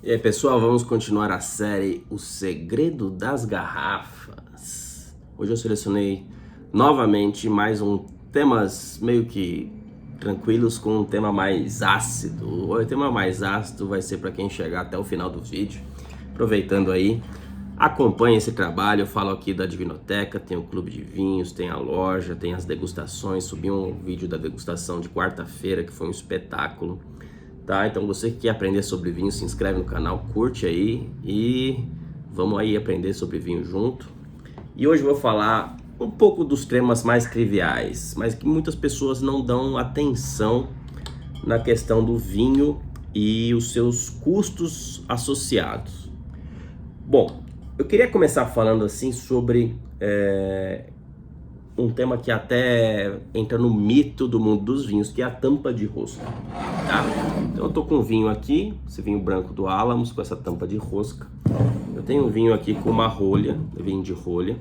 E aí, pessoal, vamos continuar a série O Segredo das Garrafas. Hoje eu selecionei novamente mais temas meio que tranquilos com um tema mais ácido. O tema mais ácido vai ser para quem chegar até o final do vídeo. Aproveitando aí, acompanhe esse trabalho. Eu falo aqui da Divinoteca, tem o clube de vinhos, tem a loja, tem as degustações. Subi um vídeo da degustação de quarta-feira que foi um espetáculo. Tá? Então você que quer aprender sobre vinho, se inscreve no canal, curte aí e vamos aí aprender sobre vinho junto. E hoje eu vou falar um pouco dos temas mais triviais, mas que muitas pessoas não dão atenção na questão do vinho e os seus custos associados. Bom, eu queria começar falando assim sobre um tema que até entra no mito do mundo dos vinhos, que é a tampa de rosca, tá? Então eu tô com um vinho aqui, esse vinho branco do Alamos, com essa tampa de rosca. Eu tenho um vinho aqui com uma rolha, vinho de rolha.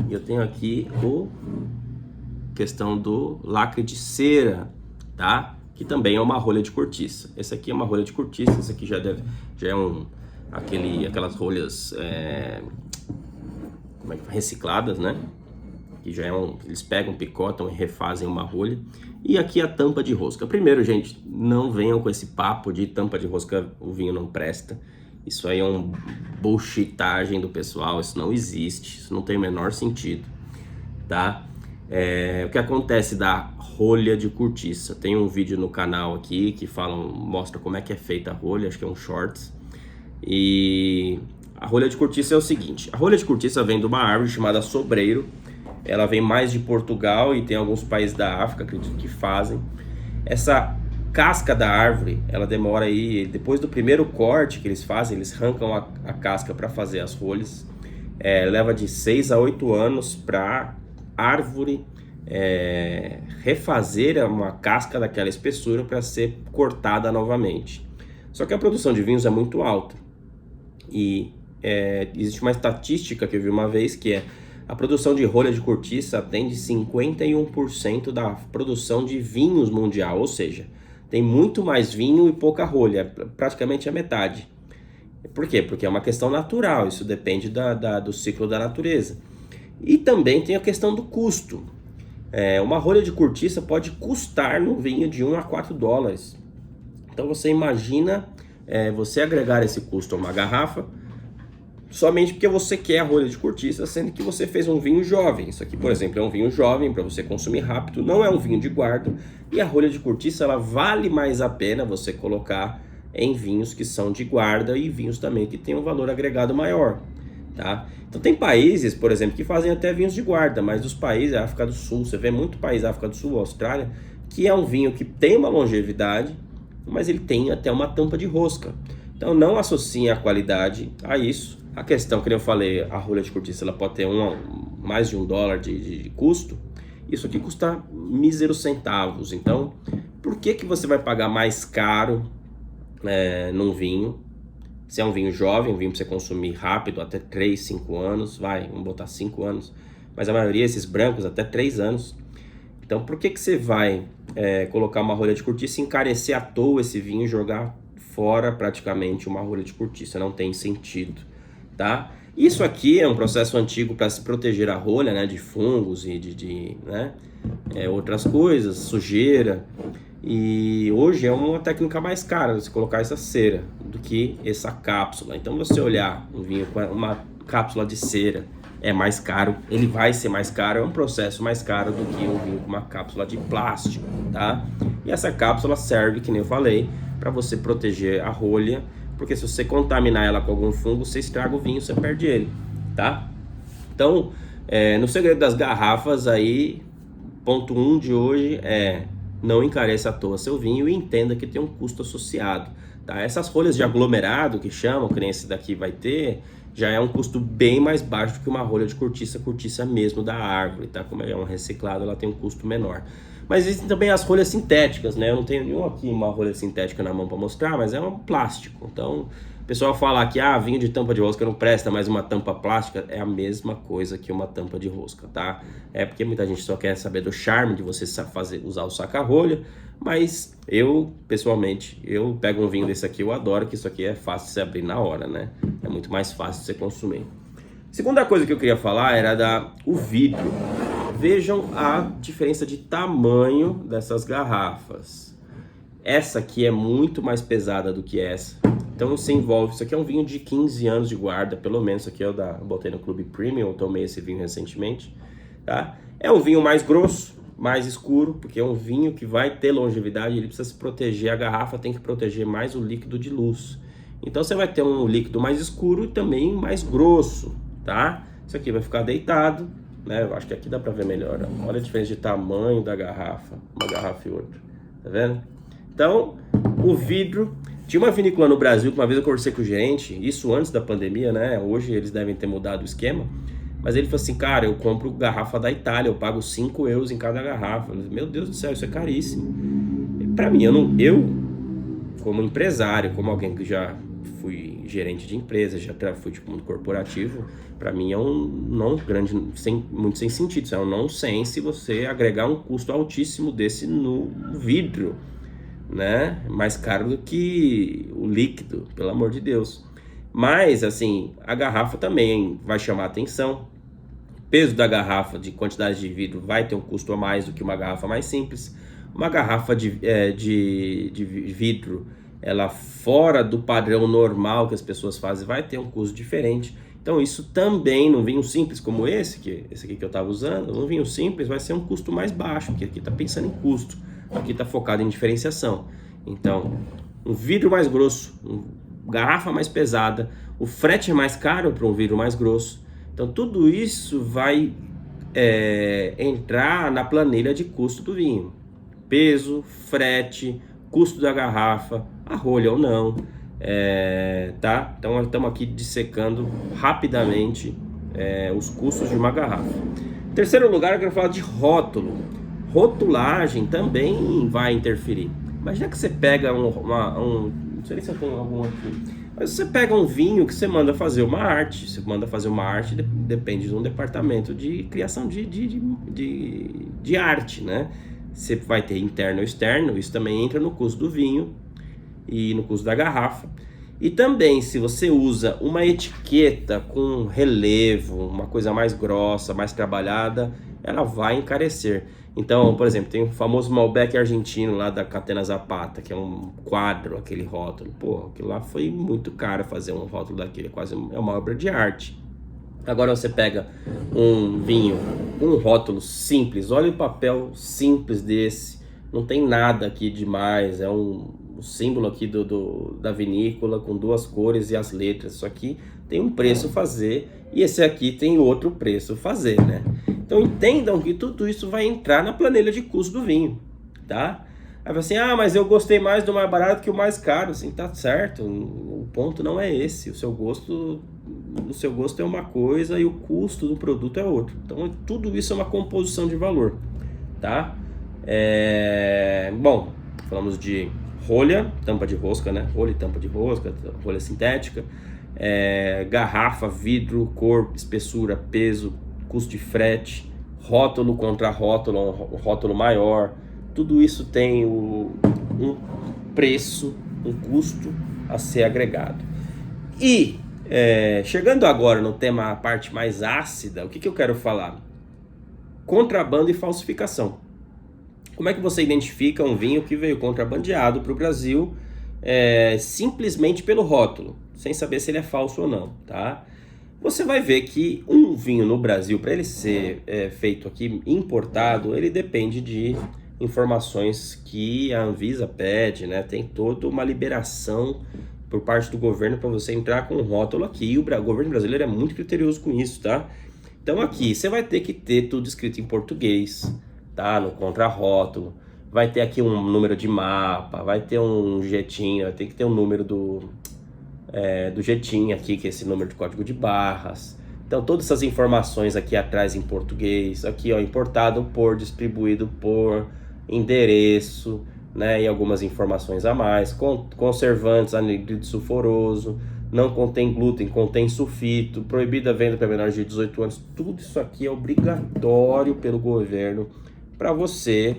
E eu tenho aqui questão do lacre de cera, tá? Que também é uma rolha de cortiça. Esse aqui é uma rolha de cortiça, esse aqui já é aquelas rolhas recicladas, né? Que já eles pegam, picotam e refazem uma rolha. E aqui a tampa de rosca. Primeiro, gente, não venham com esse papo de tampa de rosca, o vinho não presta. Isso aí é um bullshitagem do pessoal, isso não existe, isso não tem o menor sentido, tá? O que acontece da rolha de cortiça? Tem um vídeo no canal aqui que mostra como é que é feita a rolha, acho que é um shorts. E a rolha de cortiça é o seguinte: a rolha de cortiça vem de uma árvore chamada sobreiro. Ela vem mais de Portugal e tem alguns países da África, acredito, que fazem. Essa casca da árvore, ela demora aí, depois do primeiro corte que eles fazem, eles arrancam a casca para fazer as rolhas. Leva de 6 a 8 anos para árvore refazer uma casca daquela espessura para ser cortada novamente. Só que a produção de vinhos é muito alta. E existe uma estatística que eu vi uma vez que a produção de rolha de cortiça atende 51% da produção de vinhos mundial, ou seja, tem muito mais vinho e pouca rolha, praticamente a metade. Por quê? Porque é uma questão natural, isso depende do ciclo da natureza. E também tem a questão do custo. Uma rolha de cortiça pode custar no vinho de 1 a 4 dólares. Então você imagina você agregar esse custo a uma garrafa somente porque você quer a rolha de cortiça, sendo que você fez um vinho jovem. Isso aqui, por exemplo, é um vinho jovem para você consumir rápido, não é um vinho de guarda. E a rolha de cortiça, ela vale mais a pena você colocar em vinhos que são de guarda e vinhos também que têm um valor agregado maior, tá? Então tem países, por exemplo, que fazem até vinhos de guarda, mas dos países, a África do Sul, você vê muito país, África do Sul, Austrália, que é um vinho que tem uma longevidade, mas ele tem até uma tampa de rosca. Então não associem a qualidade a isso. A questão, que eu falei, a rolha de cortiça ela pode ter mais de $1 de custo. Isso aqui custa míseros centavos. Então, por que você vai pagar mais caro num vinho? Se é um vinho jovem, um vinho para você consumir rápido, até 3, 5 anos, vamos botar 5 anos. Mas a maioria, esses brancos, até 3 anos. Então, por que você vai colocar uma rolha de cortiça e encarecer à toa esse vinho e jogar fora praticamente uma rolha de cortiça? Não tem sentido. Tá? Isso aqui é um processo antigo para se proteger a rolha, né, de fungos e de outras coisas, sujeira. E hoje é uma técnica mais cara você colocar essa cera do que essa cápsula. Então você olhar um vinho com uma cápsula de cera é mais caro, ele vai ser mais caro, é um processo mais caro do que um vinho com uma cápsula de plástico, tá? E essa cápsula serve, que nem eu falei, para você proteger a rolha. Porque se você contaminar ela com algum fungo, você estraga o vinho, você perde ele, tá? Então, no segredo das garrafas aí, ponto 1 de hoje não encareça à toa seu vinho e entenda que tem um custo associado, tá? Essas folhas de aglomerado que chamam, que nem esse daqui vai ter, já é um custo bem mais baixo do que uma rolha de cortiça mesmo da árvore, tá? Como é um reciclado, ela tem um custo menor. Mas existem também as rolhas sintéticas, né? Eu não tenho nenhum aqui uma rolha sintética na mão para mostrar, mas é um plástico. Então, o pessoal fala que vinho de tampa de rosca não presta, mas uma tampa plástica é a mesma coisa que uma tampa de rosca, tá? Porque muita gente só quer saber do charme de você usar o saca-rolha, Mas eu, pessoalmente, eu pego um vinho desse aqui, eu adoro, que isso aqui é fácil de você abrir na hora, né? É muito mais fácil de você consumir. Segunda coisa que eu queria falar era o vidro. Vejam a diferença de tamanho dessas garrafas. Essa aqui é muito mais pesada do que essa. Então você envolve, isso aqui é um vinho de 15 anos de guarda, pelo menos. Isso aqui eu botei no Clube Premium, eu tomei esse vinho recentemente, tá? É um vinho mais grosso, mais escuro, porque é um vinho que vai ter longevidade, ele precisa se proteger, a garrafa tem que proteger mais o líquido de luz. Então você vai ter um líquido mais escuro e também mais grosso, tá? Isso aqui vai ficar deitado, né? Eu acho que aqui dá pra ver melhor, ó. Olha a diferença de tamanho da garrafa, uma garrafa e outra, tá vendo? Então, o vidro... Tinha uma vinícola no Brasil que uma vez eu conversei com o gerente, isso antes da pandemia, né? Hoje eles devem ter mudado o esquema. Mas ele falou assim, cara, eu compro garrafa da Itália, eu pago 5 euros em cada garrafa. Eu falei, meu Deus do céu, isso é caríssimo. E pra mim, eu, como empresário, como alguém que já fui gerente de empresa, já fui tipo mundo corporativo, pra mim é um não grande, muito sem sentido. Isso é um nonsense você agregar um custo altíssimo desse no vidro, né? Mais caro do que o líquido, pelo amor de Deus. Mas, assim, a garrafa também vai chamar atenção. O peso da garrafa, de quantidade de vidro, vai ter um custo a mais do que uma garrafa mais simples. Uma garrafa de vidro, ela fora do padrão normal que as pessoas fazem, vai ter um custo diferente. Então, isso também, num vinho simples como esse aqui que eu estava usando, num vinho simples vai ser um custo mais baixo, porque aqui está pensando em custo. Aqui está focado em diferenciação. Então, um vidro mais grosso, garrafa mais pesada, o frete é mais caro para um vidro mais grosso. Então, tudo isso vai entrar na planilha de custo do vinho. Peso, frete, custo da garrafa, a rolha ou não. Tá? Então, estamos aqui dissecando rapidamente os custos de uma garrafa. Em terceiro lugar, eu quero falar de rótulo. Rotulagem também vai interferir. Imagina que você pega não sei se eu tenho algum aqui, mas você pega um vinho que você manda fazer uma arte. Você manda fazer uma arte, depende de um departamento de criação de arte, né? Você vai ter interno e externo, isso também entra no custo do vinho e no custo da garrafa. E também, se você usa uma etiqueta com relevo, uma coisa mais grossa, mais trabalhada, ela vai encarecer. Então, por exemplo, tem o famoso Malbec argentino lá da Catena Zapata, que é um quadro, aquele rótulo. Pô, aquilo lá foi muito caro fazer um rótulo daquele, é uma obra de arte. Agora você pega um vinho, um rótulo simples, olha o papel simples desse, não tem nada aqui demais, é o símbolo aqui da vinícola com duas cores e as letras. Isso aqui tem um preço fazer e esse aqui tem outro preço fazer, né? Então entendam que tudo isso vai entrar na planilha de custo do vinho, tá? Aí vai assim, mas eu gostei mais do mais barato que o mais caro. Assim, tá certo, o ponto não é esse. O seu gosto é uma coisa e o custo do produto é outro. Então tudo isso é uma composição de valor, tá? Bom, falamos de rolha, tampa de rosca, né? Rolha e tampa de rosca, rolha sintética, garrafa, vidro, cor, espessura, peso, custo de frete, rótulo contra rótulo, um rótulo maior, tudo isso tem um preço, um custo a ser agregado. E chegando agora no tema, a parte mais ácida, o que eu quero falar? Contrabando e falsificação. Como é que você identifica um vinho que veio contrabandeado para o Brasil simplesmente pelo rótulo, sem saber se ele é falso ou não, tá? Você vai ver que um vinho no Brasil, para ele ser feito aqui, importado, ele depende de informações que a Anvisa pede, né? Tem toda uma liberação por parte do governo para você entrar com um rótulo aqui. E o governo brasileiro é muito criterioso com isso, tá? Então aqui você vai ter que ter tudo escrito em português, tá? No contrarótulo. Vai ter aqui um número de mapa, vai ter um jetinho, vai ter que ter um número do jetinho aqui, que é esse número de código de barras. Então todas essas informações aqui atrás em português, aqui ó, importado por, distribuído por, endereço, né, e algumas informações a mais, conservantes, anidride sulfuroso, não contém glúten, contém sulfito, proibida a venda para menores de 18 anos, tudo isso aqui é obrigatório pelo governo para você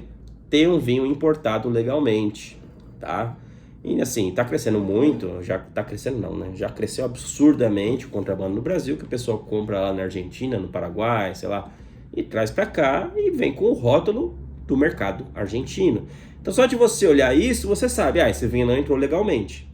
ter um vinho importado legalmente, tá? E assim, tá crescendo muito, já tá crescendo não, né? Já cresceu absurdamente o contrabando no Brasil, que o pessoal compra lá na Argentina, no Paraguai, sei lá, e traz para cá e vem com o rótulo do mercado argentino. Então só de você olhar isso, você sabe, esse vinho não entrou legalmente.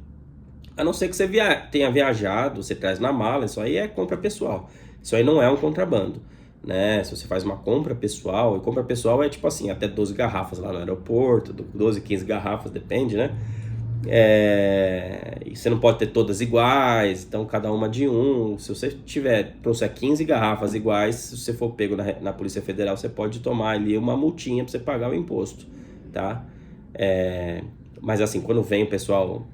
A não ser que você tenha viajado, você traz na mala, isso aí é compra pessoal. Isso aí não é um contrabando, né? Se você faz uma compra pessoal, e compra pessoal é tipo assim, até 12 garrafas lá no aeroporto, 12, 15 garrafas, depende, né? E você não pode ter todas iguais, então cada uma de um. Se você trouxer 15 garrafas iguais, se você for pego na Polícia Federal, você pode tomar ali uma multinha para você pagar o imposto, tá? Mas assim, quando vem o pessoal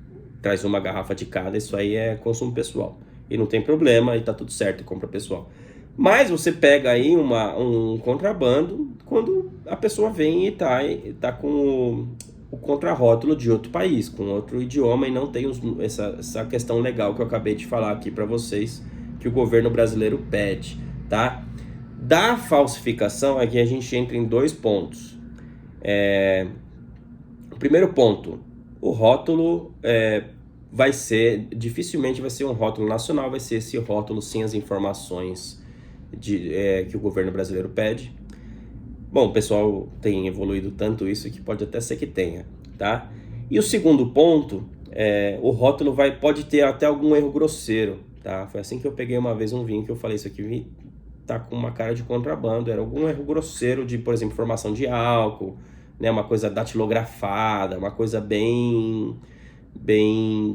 traz uma garrafa de cada, isso aí é consumo pessoal. E não tem problema, e tá tudo certo, compra pessoal. Mas você pega aí um contrabando quando a pessoa vem e tá com o contrarótulo de outro país, com outro idioma, e não tem essa questão legal que eu acabei de falar aqui para vocês, que o governo brasileiro pede, tá? Da falsificação, aqui a gente entra em 2 pontos. O primeiro ponto, o rótulo dificilmente vai ser um rótulo nacional, vai ser esse rótulo sem as informações que o governo brasileiro pede. Bom, o pessoal tem evoluído tanto isso que pode até ser que tenha, tá? E o segundo ponto, o rótulo pode ter até algum erro grosseiro, tá? Foi assim que eu peguei uma vez um vinho que eu falei, isso aqui tá com uma cara de contrabando, era algum erro grosseiro de, por exemplo, formação de álcool, né? Uma coisa datilografada, uma coisa bem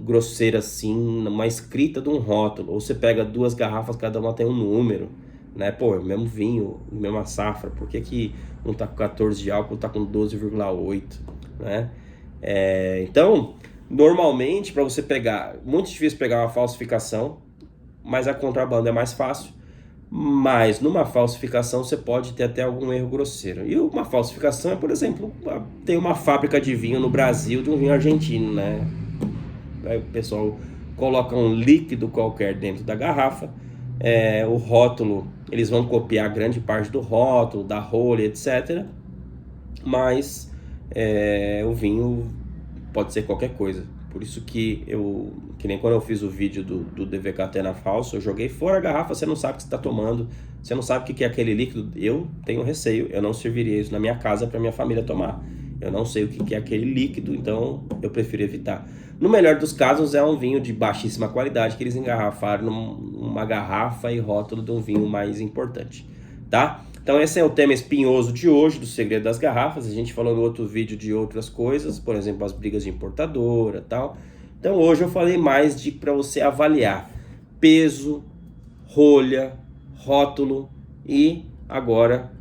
grosseira assim, uma escrita de um rótulo. Ou você pega 2 garrafas, cada uma tem um número, né? Pô, mesmo vinho, mesma safra, por que um tá com 14 de álcool, tá com 12,8, né? Então, normalmente, para você pegar, muito difícil pegar uma falsificação, mas a contrabando é mais fácil. Mas numa falsificação você pode ter até algum erro grosseiro. E uma falsificação é, por exemplo, tem uma fábrica de vinho no Brasil, de um vinho argentino, né? Aí o pessoal coloca um líquido qualquer dentro da garrafa, o rótulo, eles vão copiar grande parte do rótulo, da rolha, etc. Mas o vinho pode ser qualquer coisa. Por isso que nem quando eu fiz o vídeo do DVKT na falso, eu joguei fora a garrafa, você não sabe o que você está tomando, você não sabe o que é aquele líquido. Eu tenho receio, eu não serviria isso na minha casa para minha família tomar. Eu não sei o que é aquele líquido, então eu prefiro evitar. No melhor dos casos, é um vinho de baixíssima qualidade que eles engarrafaram numa garrafa e rótulo de um vinho mais importante, tá? Então esse é o tema espinhoso de hoje, do segredo das garrafas. A gente falou no outro vídeo de outras coisas, por exemplo, as brigas de importadora e tal. Então hoje eu falei mais para você avaliar peso, rolha, rótulo e agora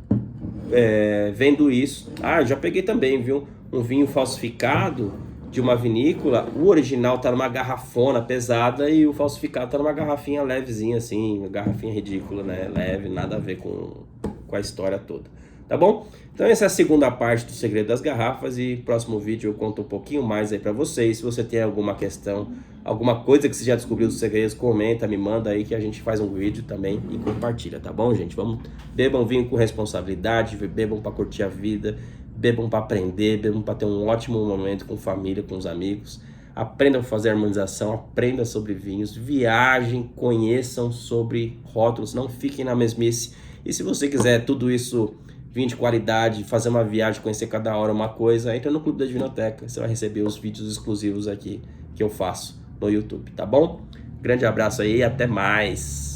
vendo isso. Já peguei também, viu? Um vinho falsificado de uma vinícola, o original tá numa garrafona pesada e o falsificado tá numa garrafinha levezinha assim, uma garrafinha ridícula, né? Leve, nada a ver com a história toda, tá bom? Então essa é a segunda parte do segredo das garrafas e próximo vídeo eu conto um pouquinho mais aí pra vocês. Se você tem alguma questão, alguma coisa que você já descobriu dos segredos, comenta, me manda aí que a gente faz um vídeo também e compartilha, tá bom, gente? Bebam vinho com responsabilidade, bebam pra curtir a vida, bebam para aprender, bebam para ter um ótimo momento com família, com os amigos. Aprendam a fazer harmonização, aprendam sobre vinhos, viajem, conheçam sobre rótulos, não fiquem na mesmice. E se você quiser tudo isso, vinho de qualidade, fazer uma viagem, conhecer cada hora uma coisa, entra no Clube da Vinoteca, você vai receber os vídeos exclusivos aqui que eu faço no YouTube, tá bom? Grande abraço aí e até mais!